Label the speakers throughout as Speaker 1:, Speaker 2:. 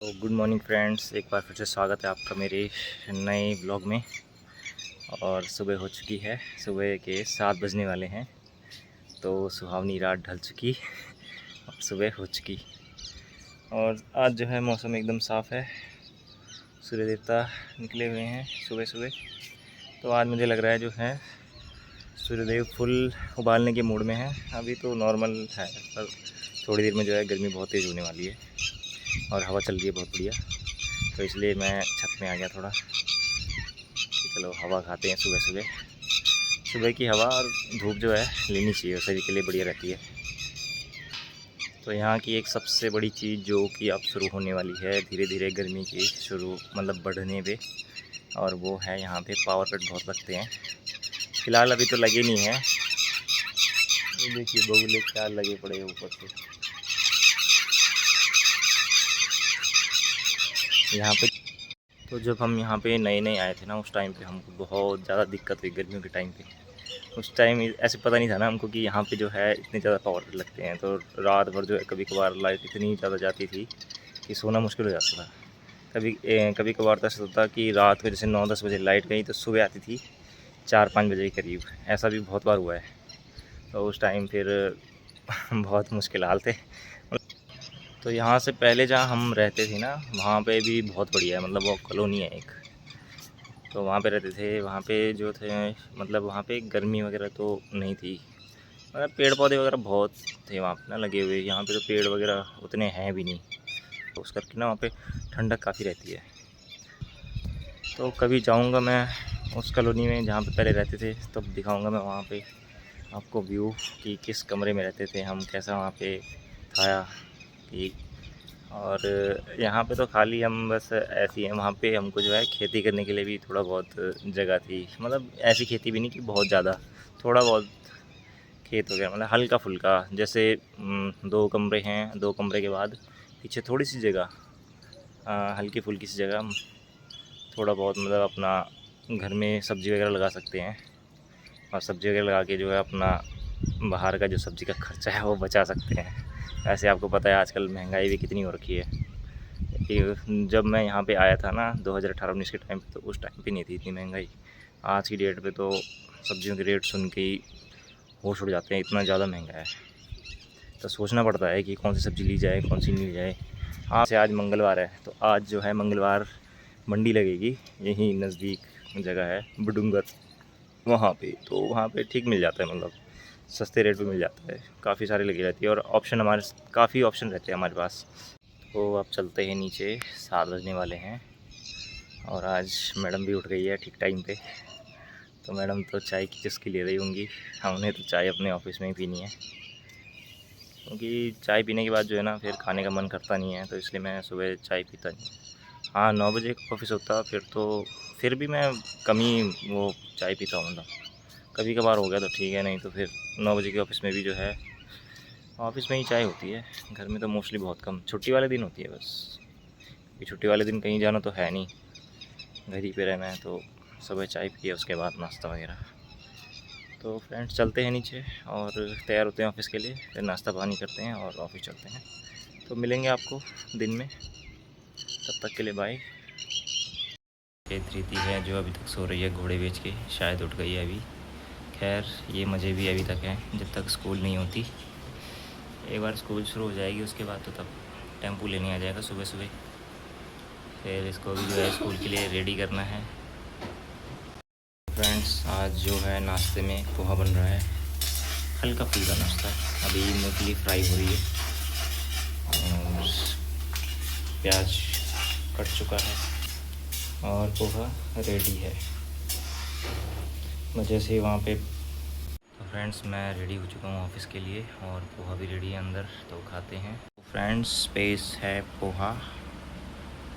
Speaker 1: तो good morning friends, एक बार फिर से स्वागत है आपका मेरे नए ब्लॉग में। और सुबह हो चुकी है, सुबह के 7 बजने वाले हैं। तो सुहावनी रात ढल चुकी और सुबह हो चुकी। और आज जो है मौसम एकदम साफ़ है, सूर्य देवता निकले हुए हैं सुबह सुबह। तो आज मुझे लग रहा है जो है सूर्यदेव फुल उबालने के मूड में है। अभी तो नॉर्मल है, पर थोड़ी देर में जो है गर्मी बहुत तेज़ होने वाली है और हवा चल रही है बहुत बढ़िया। तो इसलिए मैं छत में आ गया थोड़ा कि चलो हवा खाते हैं सुबह सुबह। सुबह की हवा और धूप जो है लेनी चाहिए, शरीर के लिए बढ़िया रहती है। तो यहाँ की एक सबसे बड़ी चीज़ जो कि अब शुरू होने वाली है धीरे धीरे गर्मी की शुरू मतलब बढ़ने पे, और वो है यहाँ पे पावर कट बहुत लगते हैं। फ़िलहाल अभी तो लगे नहीं हैं, ये देखिए बगुले क्या लगे पड़े हैं ऊपर से यहाँ पे। तो जब हम यहाँ पे नए नए आए थे ना, उस टाइम पे हमको बहुत ज़्यादा दिक्कत हुई गर्मियों के टाइम पे। उस टाइम ऐसे पता नहीं था ना हमको कि यहाँ पे जो है इतने ज़्यादा पावर कट लगते हैं। तो रात भर जो है कभी कभार लाइट इतनी ज़्यादा जाती थी कि सोना मुश्किल हो जाता था। कभी कभार तो ऐसा होता कि रात को जैसे 9-10 बजे लाइट गई तो सुबह आती थी 4-5 बजे के करीब। ऐसा भी बहुत बार हुआ है। तो उस टाइम फिर बहुत मुश्किल हाल थे। तो यहाँ से पहले जहाँ हम रहते थे ना, वहाँ पे भी बहुत बढ़िया है, मतलब वो कॉलोनी है एक। तो वहाँ पे रहते थे, वहाँ पे जो थे मतलब वहाँ पे गर्मी वगैरह तो नहीं थी, मतलब पेड़ पौधे वगैरह बहुत थे वहाँ पे ना लगे हुए। यहाँ पे तो पेड़ वगैरह उतने हैं भी नहीं, तो उस करके ना वहाँ पे ठंडक काफ़ी रहती है। तो कभी जाऊँगा मैं उस कॉलोनी में जहाँ पे पहले रहते थे, तब दिखाऊँगा मैं वहाँ पे आपको व्यू कि किस कमरे में रहते थे हम, कैसा वहाँ पे था कि। और यहाँ पे तो खाली हम बस ऐसी हैं, वहाँ पे हमको जो है खेती करने के लिए भी थोड़ा बहुत जगह थी। मतलब ऐसी खेती भी नहीं कि बहुत ज़्यादा, थोड़ा बहुत खेत वगैरह, मतलब हल्का फुल्का। जैसे 2 कमरे हैं, 2 कमरे के बाद पीछे थोड़ी सी जगह, हल्की फुल्की सी जगह, थोड़ा बहुत मतलब अपना घर में सब्ज़ी वगैरह लगा सकते हैं। और सब्ज़ी वगैरह लगा के जो है अपना बाहर का जो सब्ज़ी का खर्चा है वो बचा सकते हैं। वैसे आपको पता है आजकल महंगाई भी कितनी हो रखी है। जब मैं यहाँ पे आया था ना 2018-19 के टाइम पे, तो उस टाइम पे नहीं थी इतनी महंगाई। आज की डेट पे तो सब्जियों के रेट सुन के ही होश उड़ जाते हैं, इतना ज़्यादा महंगा है। तो सोचना पड़ता है कि कौन सी सब्ज़ी ली जाए कौन सी नहीं ली जाए। हाँ, से आज मंगलवार है, तो आज जो है मंगलवार मंडी लगेगी, यहीं नज़दीक जगह है बडूंगर, वहाँ पे। तो वहाँ पे ठीक मिल जाता है, मतलब सस्ते रेट पे मिल जाता है। काफ़ी सारी लगी रहती है और ऑप्शन हमारे काफ़ी ऑप्शन रहते हैं हमारे पास। तो अब चलते हैं नीचे, 7 बजने वाले हैं। और आज मैडम भी उठ गई है ठीक टाइम पे। तो मैडम तो चाय की चुस्की ले रही होंगी, हमने तो चाय अपने ऑफिस में ही पीनी है, क्योंकि चाय पीने के बाद जो है ना फिर खाने का मन करता नहीं है। तो इसलिए मैं सुबह चाय पीता नहीं। हाँ, 9 बजे का ऑफिस होता फिर तो, फिर भी मैं कम ही वो चाय पीता हूँ। मतलब कभी कभार हो गया तो ठीक है, नहीं तो फिर 9 बजे के ऑफिस में भी जो है ऑफिस में ही चाय होती है। घर में तो मोस्टली बहुत कम, छुट्टी वाले दिन होती है बस। कि छुट्टी वाले दिन कहीं जाना तो है नहीं, घर ही पे रहना है। तो सुबह चाय पिए, उसके बाद नाश्ता वगैरह। तो फ्रेंड्स चलते हैं नीचे और तैयार होते हैं ऑफिस के लिए, फिर नाश्ता पानी करते हैं और ऑफिस चलते हैं। तो मिलेंगे आपको दिन में, तब तक के लिए बाय। प्रीति है जो अभी तक सो रही है घोड़े बेच के, शायद उठ गई है अभी। खैर ये मज़े भी अभी तक हैं जब तक स्कूल नहीं होती। एक बार स्कूल शुरू हो जाएगी उसके बाद तो तब टेम्पू लेने आ जाएगा सुबह सुबह। फिर इसको भी जो है स्कूल के लिए रेडी करना है। फ्रेंड्स आज जो है नाश्ते में पोहा बन रहा है, हल्का फुल्का नाश्ता। अभी मूंगफली फ्राई हो रही है और प्याज कट चुका है और पोहा रेडी है। वजह से वहाँ पे। तो फ्रेंड्स मैं रेडी हो चुका हूँ ऑफिस के लिए और पोहा भी रेडी है अंदर, तो खाते हैं। तो फ्रेंड्स स्पेस है पोहा,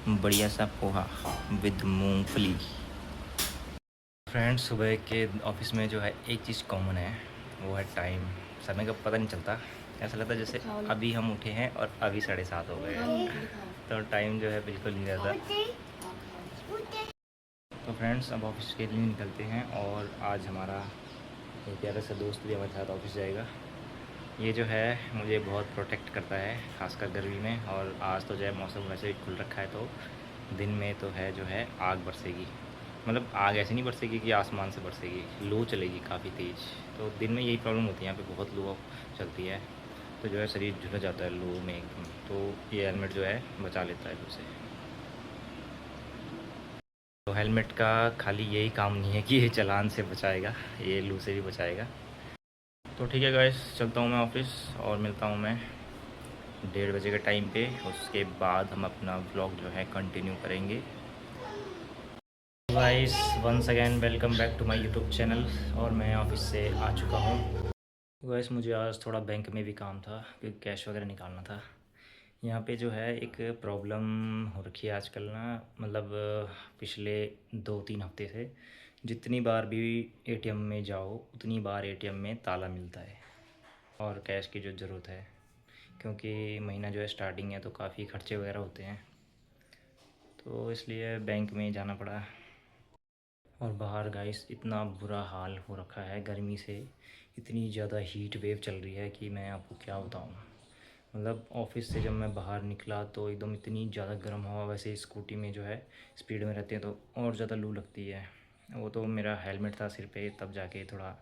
Speaker 1: बढ़िया सा पोहा विद मूंगफली। फ्रेंड्स सुबह के ऑफिस में जो है एक चीज़ कॉमन है, वो है टाइम। समय का पता नहीं चलता, ऐसा लगता है जैसे अभी हम उठे हैं और अभी 7:30 हो गए हैं। तो टाइम जो है बिल्कुल नहीं रहता। तो फ्रेंड्स अब ऑफिस के लिए निकलते हैं और आज हमारा एक प्यारा सा दोस्त भी हमारे साथ ऑफिस जाएगा। ये जो है मुझे बहुत प्रोटेक्ट करता है, खासकर गर्मी में। और आज तो जो है मौसम वैसे भी खुल रखा है, तो दिन में तो है जो है आग बरसेगी। मतलब आग ऐसे नहीं बरसेगी कि आसमान से बरसेगी, लू चलेगी काफ़ी तेज़। तो दिन में यही प्रॉब्लम होती है, यहाँ पे बहुत लू चलती है, तो जो है शरीर झुलस जाता है लू में एकदम। तो ये हेलमेट जो है बचा लेता है लू से। तो हेलमेट का खाली यही काम नहीं है कि ये चालान से बचाएगा, ये लू से भी बचाएगा। तो ठीक है गाइस, चलता हूँ मैं ऑफिस और मिलता हूँ मैं 1:30 के टाइम पे। उसके बाद हम अपना व्लॉग जो है कंटिन्यू करेंगे। Guys once again welcome back to my YouTube channel. और मैं ऑफिस से आ चुका हूँ। गाइस मुझे आज थोड़ा बैंक में भी काम था, क्योंकि कैश वगैरह निकालना था। यहाँ पे जो है एक प्रॉब्लम हो रखी है आजकल ना, मतलब पिछले 2-3 हफ्ते से जितनी बार भी एटीएम में जाओ उतनी बार एटीएम में ताला मिलता है और कैश की जो ज़रूरत है, क्योंकि महीना जो है स्टार्टिंग है तो काफ़ी खर्चे वगैरह होते हैं, तो इसलिए बैंक में जाना पड़ा। और बाहर गाइस इतना बुरा हाल हो रखा है गर्मी से, इतनी ज़्यादा हीट वेव चल रही है कि मैं आपको क्या बताऊँ। मतलब ऑफिस से जब मैं बाहर निकला तो एकदम इतनी ज़्यादा गर्म हवा, वैसे स्कूटी में जो है स्पीड में रहते हैं तो और ज़्यादा लू लगती है। वो तो मेरा हेलमेट था सिर पे, तब जाके थोड़ा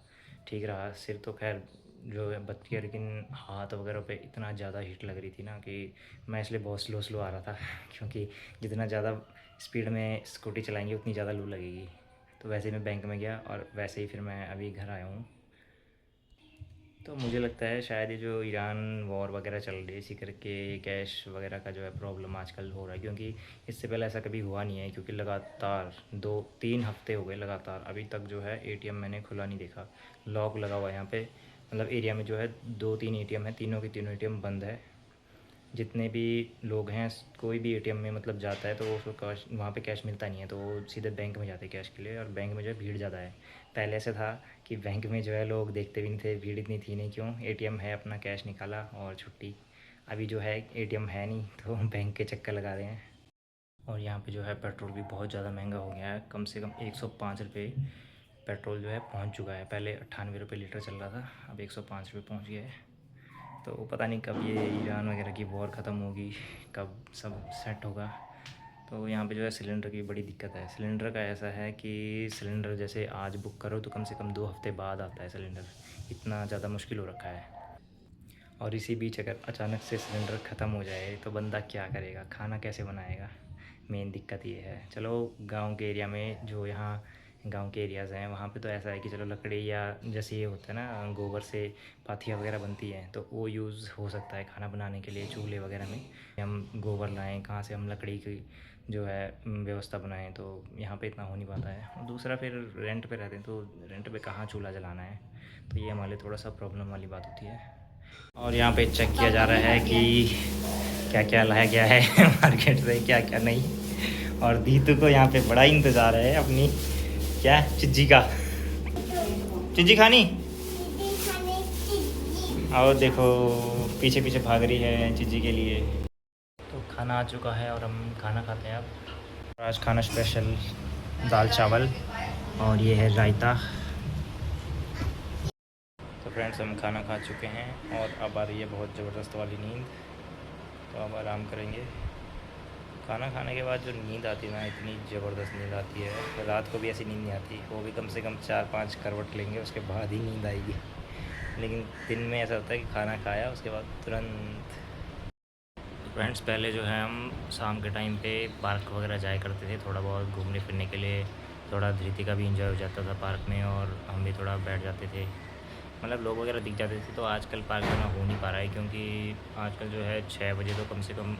Speaker 1: ठीक रहा। सिर तो खैर जो है बच गया, लेकिन हाथ वगैरह पे इतना ज़्यादा हीट लग रही थी ना कि मैं इसलिए बहुत स्लो स्लो आ रहा था क्योंकि जितना ज़्यादा स्पीड में स्कूटी चलाएंगे उतनी ज़्यादा लू लगेगी। तो वैसे ही मैं बैंक में गया और वैसे ही फिर मैं अभी घर आया हूँ। तो मुझे लगता है शायद ये जो ईरान वॉर वगैरह चल रही है इसी करके कैश वगैरह का जो है प्रॉब्लम आजकल हो रहा है, क्योंकि इससे पहले ऐसा कभी हुआ नहीं है। क्योंकि लगातार 2-3 हफ्ते हो गए लगातार, अभी तक जो है एटीएम मैंने खुला नहीं देखा। लॉक लगा हुआ है यहाँ पे, मतलब एरिया में जो है 2-3 एटीएम है, तीनों के तीनों एटीएम बंद है। जितने भी लोग हैं, कोई भी एटीएम में मतलब जाता है तो उसको कैश, वहाँ पे कैश मिलता नहीं है, तो वो सीधे बैंक में जाते हैं कैश के लिए। और बैंक में जो है भीड़ ज़्यादा है। पहले से था कि बैंक में जो है लोग देखते भी नहीं थे, भीड़ इतनी थी नहीं, क्यों, एटीएम है, अपना कैश निकाला और छुट्टी। अभी जो है एटीएम है नहीं तो बैंक के चक्कर लगा रहे हैं। और यहाँ पे जो है पेट्रोल भी बहुत ज़्यादा महंगा हो गया है, कम से कम 105 रुपये पेट्रोल जो है पहुँच चुका है। पहले 98 रुपये लीटर चल रहा था, अब 105 रुपये पहुँच गया है। तो पता नहीं कब ये ईरान वगैरह की वॉर ख़त्म होगी, कब सब सेट होगा। तो यहाँ पे जो है सिलेंडर की बड़ी दिक्कत है। सिलेंडर का ऐसा है कि सिलेंडर जैसे आज बुक करो तो कम से कम 2 हफ्ते बाद आता है सिलेंडर, इतना ज़्यादा मुश्किल हो रखा है। और इसी बीच अगर अचानक से सिलेंडर ख़त्म हो जाए तो बंदा क्या करेगा, खाना कैसे बनाएगा, मेन दिक्कत ये है। चलो गांव के एरिया में, जो यहाँ गांव के एरियाज़ हैं वहाँ पे तो ऐसा है कि चलो लकड़ी या जैसे ये होता है ना गोबर से पाथियाँ वगैरह बनती हैं, तो वो यूज़ हो सकता है खाना बनाने के लिए चूल्हे वगैरह में। हम गोबर लाएँ कहाँ से, हम लकड़ी की जो है व्यवस्था बनाएं, तो यहाँ पे इतना हो नहीं पाता है। और दूसरा फिर रेंट पे रहते हैं, तो रेंट पे कहाँ चूल्हा जलाना है, तो ये हमारे लिए थोड़ा सा प्रॉब्लम वाली बात होती है। और यहाँ पे चेक किया जा रहा है कि क्या क्या लाया गया है मार्केट से, क्या क्या नहीं। और दीतू को यहाँ पे बड़ा इंतज़ार है अपनी क्या चिज्जी का, चिज्जी खानी। और देखो पीछे पीछे भाग रही है चिज्जी के लिए। तो खाना आ चुका है और हम खाना खाते हैं अब। आज खाना स्पेशल दाल चावल और ये है रायता। तो फ्रेंड्स हम खाना खा चुके हैं और अब आ रही है बहुत ज़बरदस्त वाली नींद, तो अब आराम करेंगे। खाना खाने के बाद जो नींद आती है ना, इतनी ज़बरदस्त नींद आती है, रात को भी ऐसी नींद नहीं आती। वो भी कम से कम 4-5 करवट लेंगे उसके बाद ही नींद आएगी। लेकिन दिन में ऐसा होता है कि खाना खाया उसके बाद तुरंत। फ्रेंड्स पहले जो है हम शाम के टाइम पे पार्क वगैरह जाया करते थे, थोड़ा बहुत घूमने फिरने के लिए। थोड़ा धृति का भी इंजॉय हो जाता था पार्क में, और हम भी थोड़ा बैठ जाते थे, मतलब लोग वगैरह दिख जाते थे। तो आजकल पार्क जाना हो नहीं पा रहा है, क्योंकि आजकल जो है 6 बजे तो कम से कम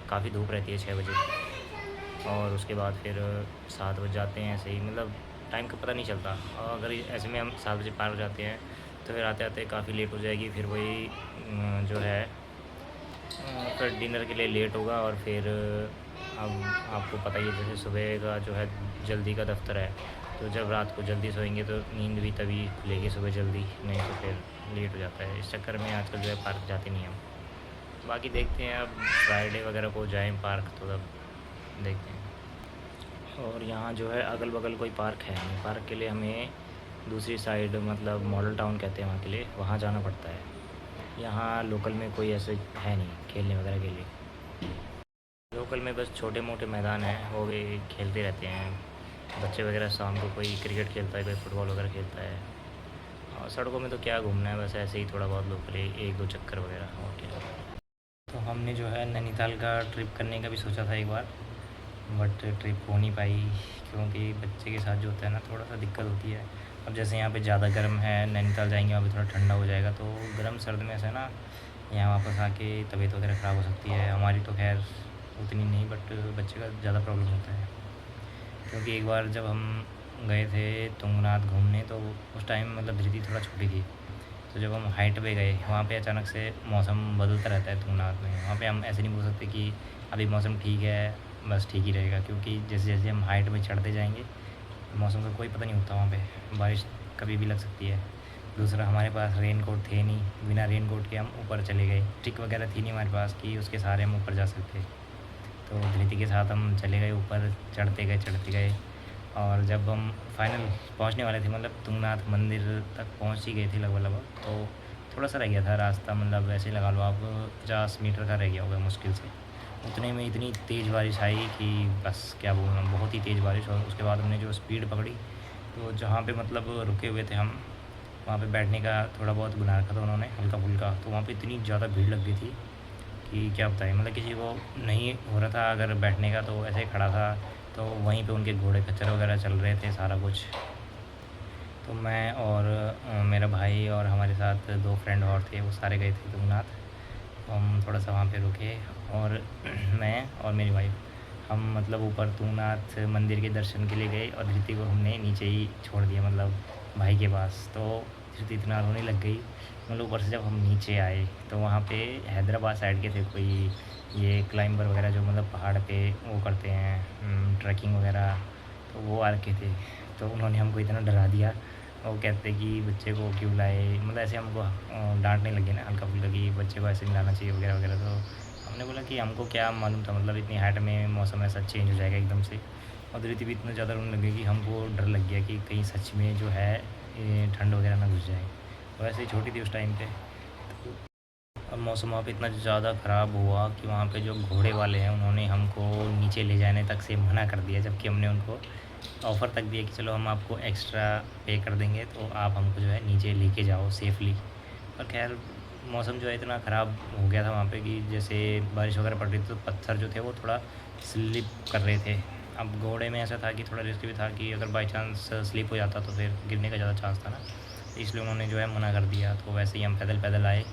Speaker 1: काफ़ी धूप रहती है 6 बजे, और उसके बाद फिर 7 बज जाते हैं ऐसे ही, मतलब टाइम का पता नहीं चलता। और अगर ऐसे में हम 7 बजे पार्क जाते हैं तो फिर आते आते काफ़ी लेट हो जाएगी। फिर वही जो है फिर डिनर के लिए लेट होगा। और फिर अब आपको पता ही है जैसे सुबह का जो है जल्दी का दफ्तर है, तो जब रात को जल्दी सोएंगे तो नींद भी तभी खुलेगी सुबह जल्दी, नहीं तो फिर लेट हो जाता है। इस चक्कर में आजकल जो है पार्क जाते नहीं हम। बाकी देखते हैं अब फ्राइडे वगैरह को जाएं पार्क, तो तब देखते हैं। और यहाँ जो है अगल बगल कोई पार्क है नहीं, पार्क के लिए हमें दूसरी साइड, मतलब मॉडल टाउन कहते हैं वहाँ के लिए, वहाँ जाना पड़ता है। यहाँ लोकल में कोई ऐसे है नहीं खेलने वगैरह के लिए। लोकल में बस छोटे मोटे मैदान हैं, वो भी खेलते रहते हैं बच्चे वगैरह। शाम को कोई क्रिकेट खेलता है, कोई फुटबॉल वगैरह खेलता है। और सड़कों में तो क्या घूमना है, बस ऐसे ही थोड़ा बहुत लोकल एक दो चक्कर वगैरह और क्या। तो हमने जो है नैनीताल का ट्रिप करने का भी सोचा था एक बार, बट ट्रिप हो नहीं पाई क्योंकि बच्चे के साथ जो होता है ना थोड़ा सा दिक्कत होती है। अब जैसे यहाँ पे ज़्यादा गर्म है, नैनीताल जाएंगे वहाँ पे थोड़ा ठंडा हो जाएगा, तो गर्म सर्द में ऐसा ना यहाँ वापस आके तबीयत वगैरह ख़राब हो सकती है। हमारी तो खैर उतनी नहीं, बट बच्चे का ज़्यादा प्रॉब्लम होता है। क्योंकि एक बार जब हम गए थे तुंगनाथ घूमने, तो उस टाइम मतलब धृति थोड़ा छोटी थी। तो जब हम हाइट पे गए वहाँ पे अचानक से मौसम बदलता रहता है तुंगनाथ में। वहाँ पे हम ऐसे नहीं बोल सकते कि अभी मौसम ठीक है बस ठीक ही रहेगा, क्योंकि जैसे जैसे हम हाइट पे चढ़ते जाएंगे मौसम का कोई पता नहीं होता। वहाँ पे बारिश कभी भी लग सकती है। दूसरा, हमारे पास रेन कोट थे नहीं, बिना रेन कोट के हम ऊपर चले गए। स्टिक वगैरह थी नहीं हमारे पास कि उसके सहारे हम ऊपर जा सकते। तो धृति के साथ हम चले गए ऊपर, चढ़ते गए। और जब हम फाइनल पहुंचने वाले थे, मतलब तुंगनाथ मंदिर तक पहुंच ही गए थे लगभग, तो थोड़ा सा रह गया था रास्ता, मतलब ऐसे लगा लो आप 50 मीटर का रह गया होगा मुश्किल से। उतने में इतनी तेज़ बारिश आई कि बस क्या बोलूँ, बहुत ही तेज़ बारिश। और उसके बाद हमने जो स्पीड पकड़ी, तो जहाँ पे मतलब रुके हुए थे हम, वहाँ पे बैठने का थोड़ा बहुत बना रखा था उन्होंने हल्का फुल्का, तो वहाँ पे इतनी ज़्यादा भीड़ लग गई थी कि क्या बताएं। मतलब किसी को नहीं हो रहा था अगर बैठने का, तो ऐसे ही खड़ा था। तो वहीं पे उनके घोड़े खच्चर वगैरह चल रहे थे सारा कुछ। तो मैं और मेरा भाई और हमारे साथ 2 फ्रेंड और थे, वो सारे गए थे तुंगनाथ। तो हम थोड़ा सा वहाँ पे रुके, और मैं और मेरी वाइफ हम मतलब ऊपर तुंगनाथ मंदिर के दर्शन के लिए गए, और धृति को हमने नीचे ही छोड़ दिया, मतलब भाई के पास। तो धृति इतना रोने लग गई। मतलब ऊपर से जब हम नीचे आए, तो वहाँ पे हैदराबाद साइड के थे कोई ये क्लाइंबर वगैरह, जो मतलब पहाड़ पे वो करते हैं ट्रैकिंग वगैरह, तो वो आ रखे थे। तो उन्होंने हमको इतना डरा दिया। वो कहते कि बच्चे को क्यों लाए, मतलब ऐसे हमको डांटने लगे ना हल्का फुल्का कि बच्चे को ऐसे नहीं लाना चाहिए वगैरह वगैरह। तो हमने बोला कि हमको क्या मालूम था, मतलब इतनी हाइट में मौसम ऐसा चेंज हो जाएगा एकदम से। और धृति भी इतना ज़्यादा रोने लगी कि हमको डर लग गया कि कहीं सच में जो है ठंड वगैरह ना घुस जाए। तो ऐसे ही छोटी थी उस टाइम पे। अब मौसम वहाँ पे इतना ज़्यादा ख़राब हुआ कि वहाँ पे जो घोड़े वाले हैं उन्होंने हमको नीचे ले जाने तक से मना कर दिया, जबकि हमने उनको ऑफ़र तक दिया कि चलो हम आपको एक्स्ट्रा पे कर देंगे, तो आप हमको जो है नीचे लेके जाओ सेफ़ली। पर खैर मौसम जो है इतना ख़राब हो गया था वहाँ पे कि जैसे बारिश वगैरह पड़ रही थी, तो पत्थर जो थे वो थोड़ा स्लिप कर रहे थे। अब घोड़े में ऐसा था कि थोड़ा रिस्क भी था कि अगर बाई चांस स्लिप हो जाता तो फिर गिरने का ज़्यादा चांस था ना, इसलिए उन्होंने जो है मना कर दिया। तो वैसे ही हम पैदल पैदल आए।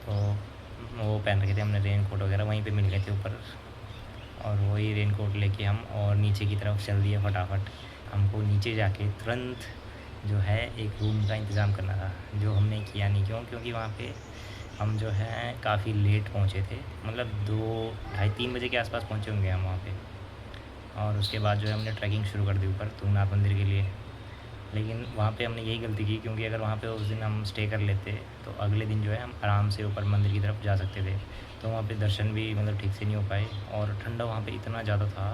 Speaker 1: तो वो पहन रखे थे हमने रेन कोट वगैरह, वहीं पे मिल गए थे ऊपर। और वही रेन कोट लेके हम और नीचे की तरफ चल दिए फटाफट। हमको नीचे जाके तुरंत जो है एक रूम का इंतज़ाम करना था, जो हमने किया नहीं। क्योंकि वहाँ पे हम जो है काफ़ी लेट पहुँचे थे, मतलब 2 ढाई 3 बजे के आसपास पहुँचे होंगे हम वहाँ पे। और उसके बाद जो है हमने ट्रैकिंग शुरू कर दी ऊपर तुंगनाथ मंदिर के लिए। लेकिन वहाँ पे हमने यही गलती की, क्योंकि अगर वहाँ पे उस दिन हम स्टे कर लेते तो अगले दिन जो है हम आराम से ऊपर मंदिर की तरफ जा सकते थे। तो वहाँ पे दर्शन भी मतलब ठीक से नहीं हो पाए। और ठंडा वहाँ पे इतना ज़्यादा था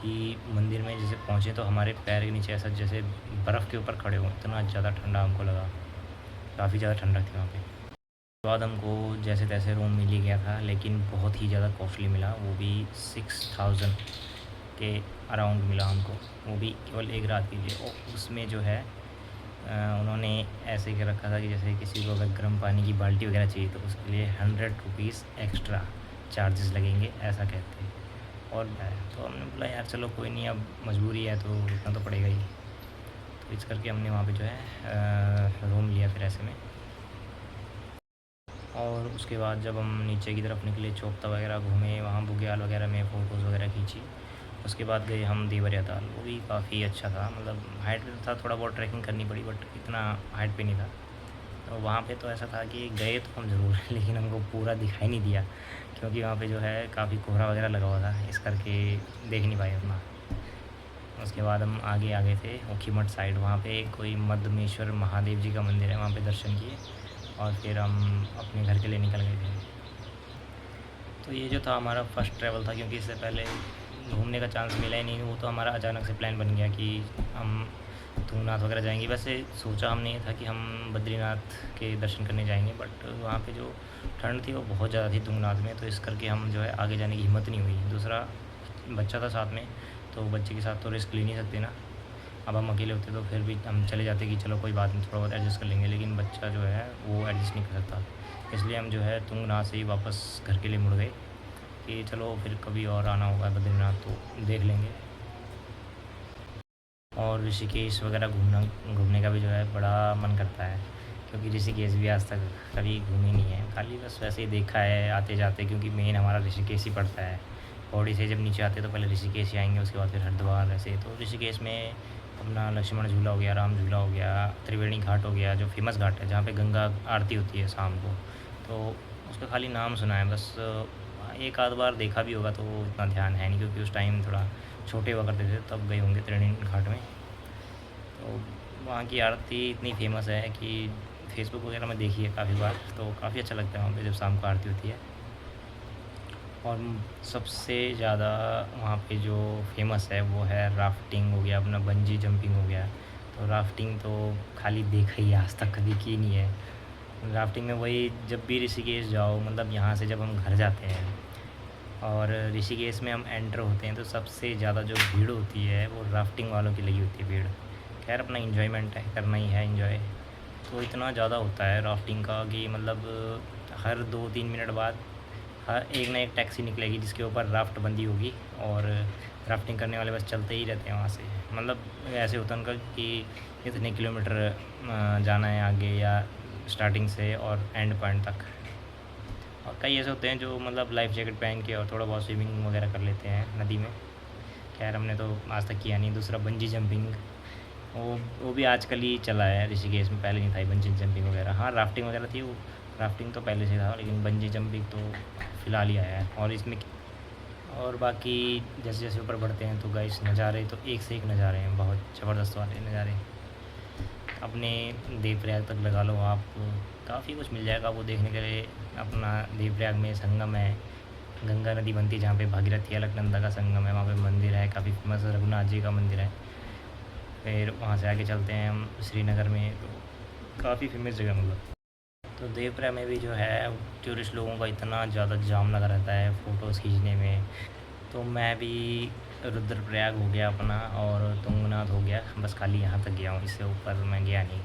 Speaker 1: कि मंदिर में जैसे पहुँचे तो हमारे पैर के नीचे ऐसा जैसे बर्फ़ के ऊपर खड़े हों, इतना ज़्यादा ठंडा हमको लगा। काफ़ी ज़्यादा ठंडक थी वहाँ पे। उसके बाद हमको जैसे तैसे रूम मिल ही गया था, लेकिन बहुत ही ज़्यादा कॉस्टली मिला, वो भी 6000 के अराउंड मिला हमको, वो भी केवल एक रात के लिए। और उसमें जो है उन्होंने ऐसे कर रखा था कि जैसे किसी को अगर गर्म पानी की बाल्टी वगैरह चाहिए तो उसके लिए 100 रुपीज़ एक्स्ट्रा चार्जेस लगेंगे, ऐसा कहते हैं। और तो हमने बोला यार चलो कोई नहीं, अब मजबूरी है तो रुकना तो पड़ेगा ही। तो इस करके हमने वहाँ पे जो है रूम लिया फिर ऐसे में। और उसके बाद जब हम नीचे की तरफ निकले, चोपता वगैरह घूमे, वहाँ बुग्याल वगैरह में फ़ोटोज़ वगैरह खींची। उसके बाद गए हम देवरिया ताल, वो भी काफ़ी अच्छा था। मतलब हाइट पे था, थोड़ा बहुत ट्रैकिंग करनी पड़ी, बट इतना हाइट पे नहीं था। तो वहाँ पे तो ऐसा था कि गए तो हम ज़रूर लेकिन हमको पूरा दिखाई नहीं दिया, क्योंकि वहाँ पे जो है काफ़ी कोहरा वगैरह लगा हुआ था, इस करके देख नहीं पाए उतना। उसके बाद हम आगे आ गए थे ऊखीमठ साइड, वहाँ पे कोई मद्दमेश्वर महादेव जी का मंदिर है, वहाँ पे दर्शन किए और फिर हम अपने घर के लिए निकल गए थे। तो ये जो था हमारा फ़र्स्ट ट्रैवल था, क्योंकि इससे पहले घूमने का चांस मिला ही नहीं। वो तो हमारा अचानक से प्लान बन गया कि हम तुंगनाथ वगैरह जाएंगे। वैसे सोचा हमने ये था कि हम बद्रीनाथ के दर्शन करने जाएंगे, बट वहाँ पे जो ठंड थी वो बहुत ज़्यादा थी तुंगनाथ में, तो इस करके हम जो है आगे जाने की हिम्मत नहीं हुई। दूसरा बच्चा था साथ में, तो बच्चे के साथ तो रिस्क ले नहीं सकते ना। अब हम अकेले होते तो फिर भी हम चले जाते कि चलो कोई बात नहीं, थोड़ा बहुत एडजस्ट कर लेंगे, लेकिन बच्चा जो है वो एडजस्ट नहीं कर सकता। इसलिए हम जो है तुंगनाथ से ही वापस घर के लिए मुड़ गए कि चलो फिर कभी और आना होगा बद्रीनाथ तो देख लेंगे। और ऋषिकेश वगैरह घूमने का भी जो है बड़ा मन करता है, क्योंकि ऋषिकेश भी आज तक कभी घूमी नहीं है, खाली बस वैसे ही देखा है आते जाते, क्योंकि मेन हमारा ऋषिकेश ही पड़ता है। पौड़ी से जब नीचे आते तो पहले ऋषिकेश ही आएंगे, उसके बाद फिर हरिद्वार। ऐसे तो ऋषिकेश में अपना लक्ष्मण झूला हो गया, राम झूला हो गया, त्रिवेणी घाट हो गया, जो फेमस घाट है जहाँ पे गंगा आरती होती है शाम को, तो उसका खाली नाम सुना है बस। एक आध बार देखा भी होगा तो इतना ध्यान है नहीं, क्योंकि उस टाइम थोड़ा छोटे हुआ करते थे, तब गए होंगे त्रिवेणी घाट में। तो वहाँ की आरती इतनी फेमस है कि फेसबुक वगैरह में देखी है काफ़ी बार, तो काफ़ी अच्छा लगता है वहाँ पे जब शाम को आरती होती है। और सबसे ज़्यादा वहाँ पे जो फेमस है वो है राफ्टिंग हो गया, अपना बंजी जंपिंग हो गया। तो राफ्टिंग तो खाली देखा ही है, आज तक कभी की नहीं है। राफ्टिंग में वही, जब भी ऋषिकेश जाओ, मतलब यहाँ से जब हम घर जाते हैं और ऋषिकेश में हम एंटर होते हैं, तो सबसे ज़्यादा जो भीड़ होती है वो राफ्टिंग वालों की लगी होती है भीड़। खैर अपना इन्जॉयमेंट है, करना ही है इन्जॉय। तो इतना ज़्यादा होता है राफ्टिंग का कि मतलब हर 2-3 मिनट बाद हर एक ना एक टैक्सी निकलेगी जिसके ऊपर राफ्ट बंदी होगी, और राफ्टिंग करने वाले बस चलते ही रहते हैं वहाँ से। मतलब ऐसे होता है उनका कि इतने किलोमीटर जाना है आगे, या स्टार्टिंग से और एंड पॉइंट तक। और कई ऐसे होते हैं जो मतलब लाइफ जैकेट पहन के और थोड़ा बहुत स्विमिंग वगैरह कर लेते हैं नदी में। खैर हमने तो आज तक किया नहीं। दूसरा बंजी जंपिंग, वो भी आजकल ही चला है ऋषिकेश में, पहले नहीं था बंजी जंपिंग वगैरह। हाँ राफ्टिंग वगैरह थी, वो राफ्टिंग तो पहले से था, लेकिन बंजी जंपिंग तो फ़िलहाल ही आया है। और इसमें और बाकी जैसे जैसे ऊपर बढ़ते हैं तो गाइस नज़ारे तो एक से एक नज़ारे हैं, बहुत ज़बरदस्त वाले नज़ारे। अपने देवप्रयाग तक लगा लो आप, काफ़ी कुछ मिल जाएगा वो देखने के लिए। अपना देवप्रयाग में संगम है, गंगा नदी बनती है जहाँ पे भागीरथी अलकनंदा का संगम है, वहाँ पे मंदिर है काफ़ी फेमस, रघुनाथ जी का मंदिर है। फिर वहाँ से आगे चलते हैं हम श्रीनगर में, तो काफ़ी फेमस जगह मतलब। तो देवप्रयाग में भी जो है टूरिस्ट लोगों का इतना ज़्यादा जाम लगा रहता है फ़ोटोज़ खींचने में। तो मैं भी रुद्रप्रयाग हो गया अपना, और तुंगनाथ हो गया, बस खाली यहाँ तक गया हूँ, इससे ऊपर मैं गया नहीं।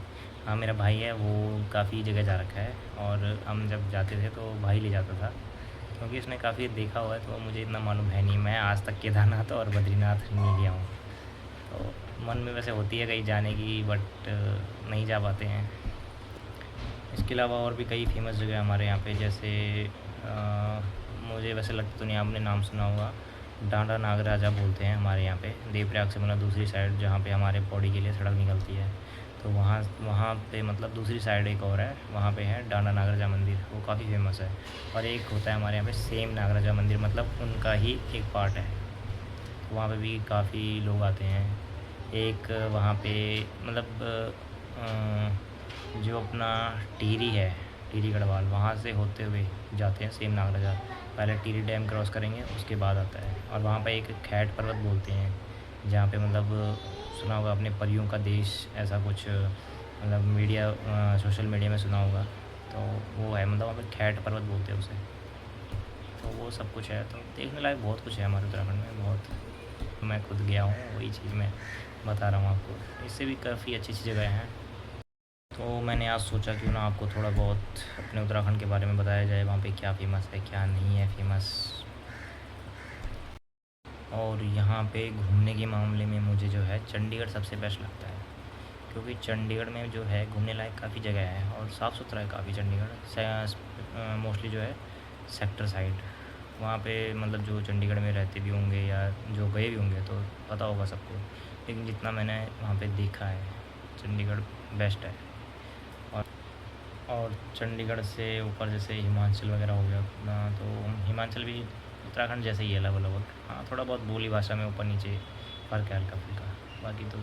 Speaker 1: हाँ मेरा भाई है, वो काफ़ी जगह जा रखा है, और हम जब जाते थे तो भाई ले जाता था, क्योंकि उसने काफ़ी देखा हुआ है, तो मुझे इतना मालूम है नहीं। मैं आज तक केदारनाथ और बद्रीनाथ नहीं गया हूँ। तो मन में वैसे होती है कहीं जाने की, बट नहीं जा पाते हैं। इसके अलावा और भी कई फेमस जगह हमारे यहाँ पे, जैसे मुझे वैसे लगता तो नहीं, आपने नाम सुना होगा, डांडा नागराजा बोलते हैं हमारे यहाँ पे। देवप्रयाग से मतलब दूसरी साइड जहाँ पे हमारे पौड़ी के लिए सड़क निकलती है, तो वहाँ वहाँ पे मतलब दूसरी साइड एक और है, वहाँ पे है डांडा नागराजा मंदिर, वो काफ़ी फेमस है। और एक होता है हमारे यहाँ पे सेम नागराजा मंदिर, मतलब उनका ही एक पार्ट है, तो वहाँ पे भी काफ़ी लोग आते हैं। एक वहाँ पे मतलब जो अपना टिहरी है, टिहरी गढ़वाल, वहाँ से होते हुए जाते हैं सेम नागराजा। पहले टिहरी डैम क्रॉस करेंगे, उसके बाद आता है। और वहाँ पे एक खैट पर्वत बोलते हैं, जहाँ पे मतलब सुना होगा अपने परियों का देश, ऐसा कुछ मतलब मीडिया सोशल मीडिया में सुना होगा, तो वो है, मतलब वहाँ पे खैट पर्वत बोलते हैं उसे। तो वो सब कुछ है, तो देखने लायक बहुत कुछ है हमारे उत्तराखंड में, बहुत। मैं खुद गया हूँ, वही चीज़ मैं बता रहा हूँ आपको। इससे भी काफ़ी अच्छी अच्छी जगह हैं। तो मैंने आज सोचा क्यों ना आपको थोड़ा बहुत अपने उत्तराखंड के बारे में बताया जाए, वहाँ पे क्या फ़ेमस है क्या नहीं है फ़ेमस। और यहाँ पे घूमने के मामले में मुझे जो है चंडीगढ़ सबसे बेस्ट लगता है, क्योंकि चंडीगढ़ में जो है घूमने लायक काफ़ी जगह है, और साफ़ सुथरा है काफ़ी चंडीगढ़। मोस्टली जो है सेक्टर साइड, वहाँ पे मतलब जो चंडीगढ़ में रहते भी होंगे या जो गए भी होंगे तो पता होगा सबको, लेकिन जितना मैंने वहाँ पे देखा है चंडीगढ़ बेस्ट है। और चंडीगढ़ से ऊपर जैसे हिमाचल वगैरह हो गया अपना, तो हिमाचल भी उत्तराखंड जैसे ही है लगभग। हाँ थोड़ा बहुत बोली भाषा में ऊपर नीचे फ़र्क है हल्का फुल्का, बाकी तो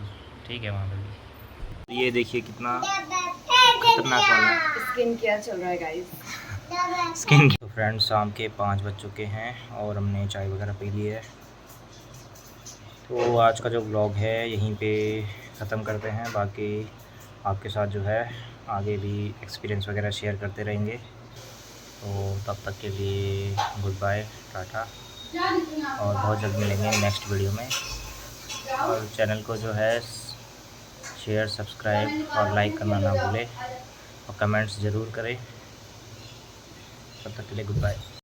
Speaker 1: ठीक है वहाँ पे भी। ये देखिए कितना खतरनाक वाला
Speaker 2: स्किन केयर चल रहा है गाइस।
Speaker 1: स्किन। तो फ्रेंड्स शाम के 5 बज चुके हैं और हमने चाय वगैरह पी ली है। तो आज का जो व्लॉग है यहीं पे ख़त्म करते हैं। बाकी आपके साथ जो है आगे भी एक्सपीरियंस वगैरह शेयर करते रहेंगे। तो तब तक के लिए गुड बाय, टाटा, और बहुत जल्द मिलेंगे नेक्स्ट वीडियो में। और चैनल को जो है शेयर, सब्सक्राइब और लाइक करना ना भूलें, और कमेंट्स ज़रूर करें। तब तक के लिए गुड बाय।